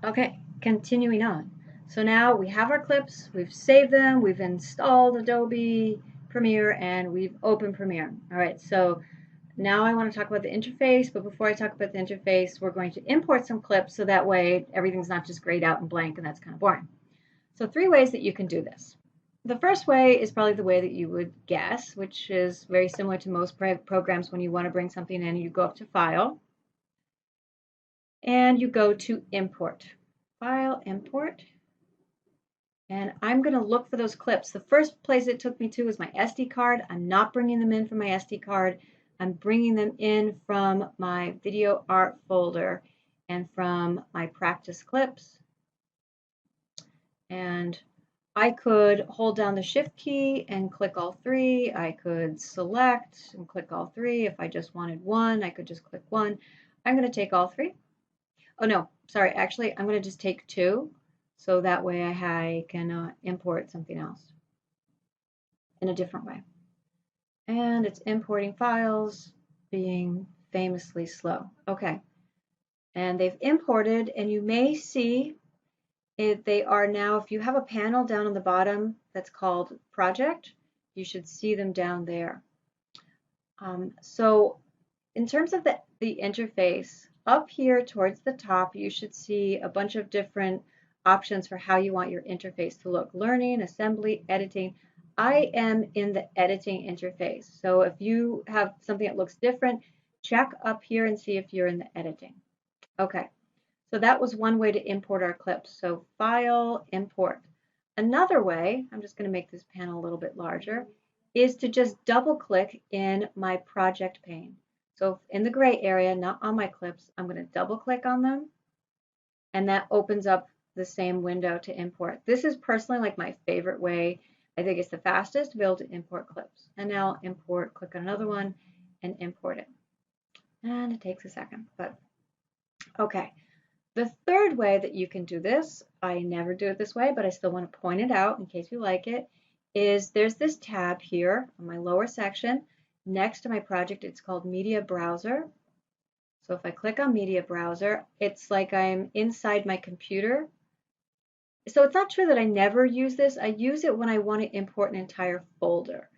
Okay, continuing on. So now we have our clips, we've saved them, we've installed Adobe Premiere, and we've opened Premiere. All right, so now I want to talk about the interface, but before I talk about the interface, we're going to import some clips so that way everything's not just grayed out and blank, and that's kind of boring. So 3 ways that you can do this. The first way is probably the way that you would guess, which is very similar to most programs. When you want to bring something in, you go up to File, and you go to Import. File, Import, and I'm going to look for those clips. The first place it took me to is my SD card. I'm not bringing them in from my SD card. I'm bringing them in from my video art folder and from my practice clips. And I could hold down the Shift key and click all three. I could select and click all three. If I just wanted one, I could just click one. I'm going to take all three. Oh no, sorry, actually I'm going to just take two, so that way I can import something else in a different way. And it's importing files, being famously slow. Okay, and they've imported, and you may see they are now, if you have a panel down on the bottom that's called Project, you should see them down there. So in terms of the interface, up here towards the top, you should see a bunch of different options for how you want your interface to look. Learning, assembly, editing. I am in the editing interface. So if you have something that looks different, check up here and see if you're in the editing. Okay, so that was one way to import our clips. So File, Import. Another way, I'm just going to make this panel a little bit larger, is to just double click in my project pane. So in the gray area, not on my clips, I'm going to double click on them, and that opens up the same window to import. This is personally like my favorite way. I think it's the fastest to be able to import clips. And now import, click on another one and import it. And it takes a second, but okay. The third way that you can do this, I never do it this way, but I still want to point it out in case you like it, is there's this tab here on my lower section next to my project. It's called Media Browser. So if I click on Media Browser, it's like I'm inside my computer. So it's not true that I never use this. I use it when I want to import an entire folder.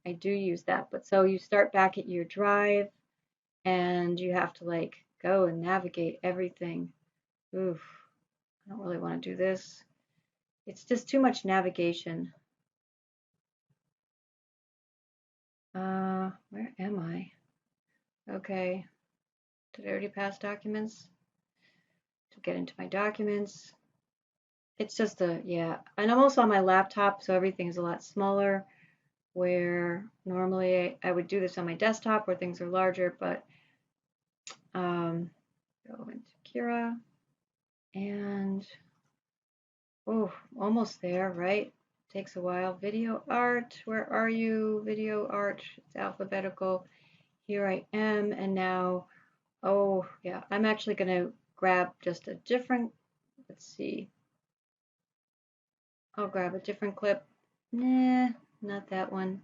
I do use that. But so you start back at your drive and you have to like go and navigate everything. Oof, I don't really want to do this. It's just too much navigation. Where am I? Okay. Did I already pass documents? To get into my documents. It's just yeah. And I'm also on my laptop, so everything's a lot smaller, where normally I would do this on my desktop where things are larger, but go into Kira and oh, almost there, right? Takes a while. Video art, where are you? Video art, it's alphabetical. Here I am, and now, oh yeah, I'm actually going to grab just a different, let's see, I'll grab a different clip. Nah, not that one.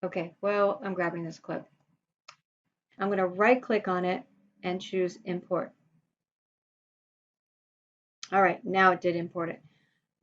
Okay, well, I'm grabbing this clip. I'm going to right click on it and choose import. All right, now it did import it.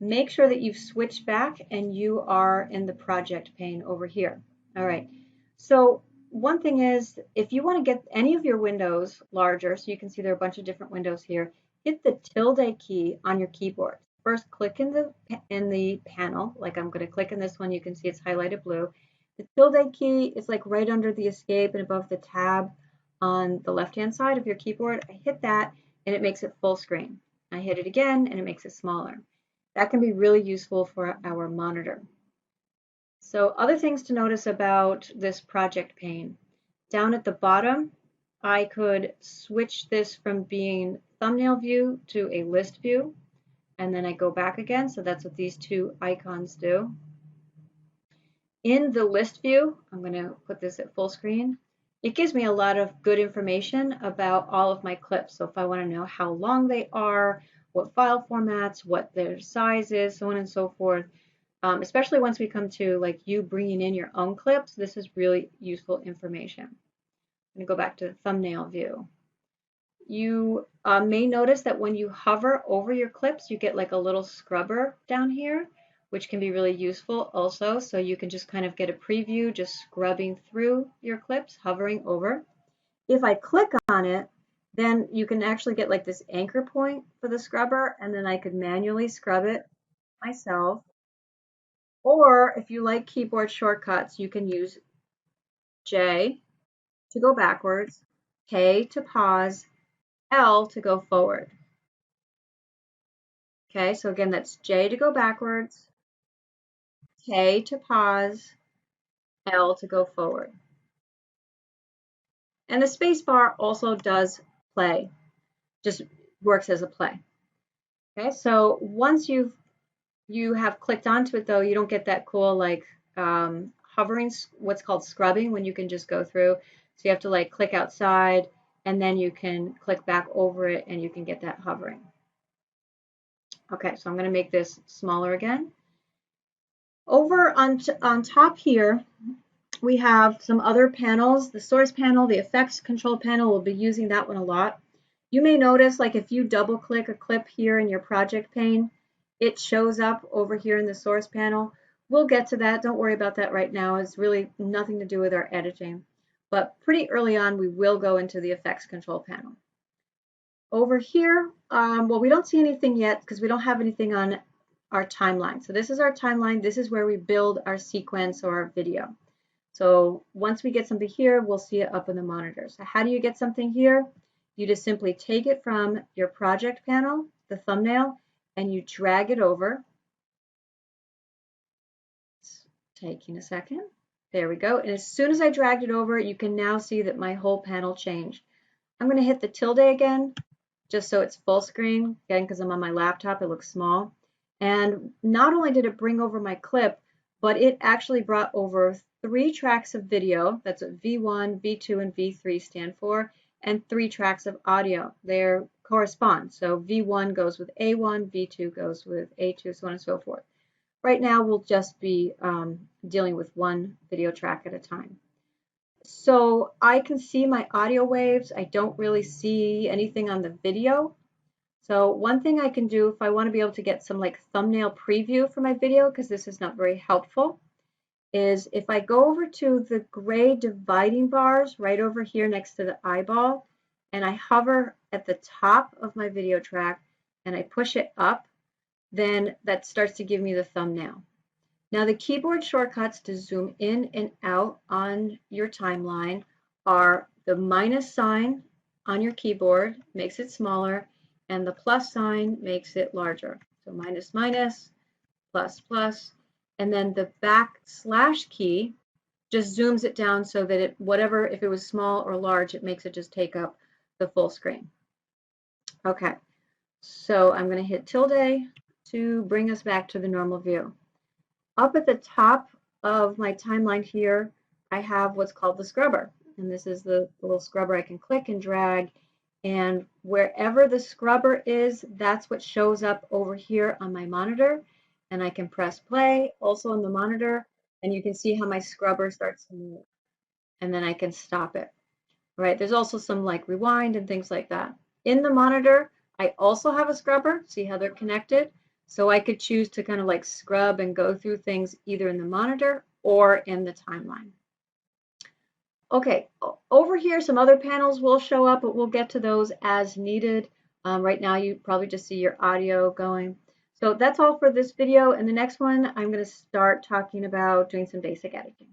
Make sure that you've switched back and you are in the project pane over here. All right, so one thing is, if you want to get any of your windows larger, so you can see there are a bunch of different windows here, hit the tilde key on your keyboard. First, click in the panel, like I'm going to click in this one, you can see it's highlighted blue. The tilde key is like right under the escape and above the tab on the left-hand side of your keyboard. I hit that and it makes it full screen. I hit it again and it makes it smaller. That can be really useful for our monitor. So other things to notice about this project pane. Down at the bottom, I could switch this from being thumbnail view to a list view, and then I go back again. So that's what these two icons do. In the list view, I'm going to put this at full screen. It gives me a lot of good information about all of my clips. So if I want to know how long they are, what file formats, what their size is, so on and so forth. Especially once we come to like you bringing in your own clips, this is really useful information. going to go back to the thumbnail view. You may notice that when you hover over your clips, you get like a little scrubber down here, which can be really useful also. So you can just kind of get a preview, just scrubbing through your clips, hovering over. If I click on it, then you can actually get like this anchor point for the scrubber, and then I could manually scrub it myself. Or if you like keyboard shortcuts, you can use J to go backwards, K to pause, L to go forward. Okay, so again, that's J to go backwards, K to pause, L to go forward. And the space bar also does play, just works as a play. Okay, so once you have clicked onto it though, you don't get that cool like hovering, what's called scrubbing, when you can just go through. So you have to like click outside and then you can click back over it and you can get that hovering. Okay, so I'm going to make this smaller again. Over on top here, we have some other panels. The source panel, the effects control panel, we'll be using that one a lot. You may notice like if you double click a clip here in your project pane, it shows up over here in the source panel. We'll get to that. Don't worry about that right now. It's really nothing to do with our editing. But pretty early on, we will go into the effects control panel. Over here, well, we don't see anything yet because we don't have anything on our timeline. So this is our timeline. This is where we build our sequence or our video. So once we get something here, we'll see it up in the monitor. So how do you get something here? You just simply take it from your project panel, the thumbnail, and you drag it over. It's taking a second. There we go. And as soon as I dragged it over, you can now see that my whole panel changed. I'm going to hit the tilde again, just so it's full screen. Again, because I'm on my laptop, it looks small. And not only did it bring over my clip, but it actually brought over 3 tracks of video. That's what V1, V2, and V3 stand for, and 3 tracks of audio. They correspond. So V1 goes with A1, V2 goes with A2, so on and so forth. Right now, we'll just be dealing with one video track at a time. So I can see my audio waves. I don't really see anything on the video. So one thing I can do if I want to be able to get some like thumbnail preview for my video, because this is not very helpful, is if I go over to the gray dividing bars right over here next to the eyeball, and I hover at the top of my video track and I push it up, then that starts to give me the thumbnail. Now the keyboard shortcuts to zoom in and out on your timeline are the minus sign on your keyboard, makes it smaller, and the plus sign makes it larger. So minus, minus, plus, plus, and then the backslash key just zooms it down so that it, whatever, if it was small or large, it makes it just take up the full screen. Okay, so I'm going to hit tilde to bring us back to the normal view. Up at the top of my timeline here, I have what's called the scrubber. And this is the little scrubber I can click and drag. And wherever the scrubber is, that's what shows up over here on my monitor. And I can press play also on the monitor. And you can see how my scrubber starts to move. And then I can stop it. Right? There's also some like rewind and things like that. In the monitor, I also have a scrubber. See how they're connected? So I could choose to kind of like scrub and go through things either in the monitor or in the timeline. Okay, over here some other panels will show up, but we'll get to those as needed. Right now you probably just see your audio going. So that's all for this video. In the next one, I'm going to start talking about doing some basic editing.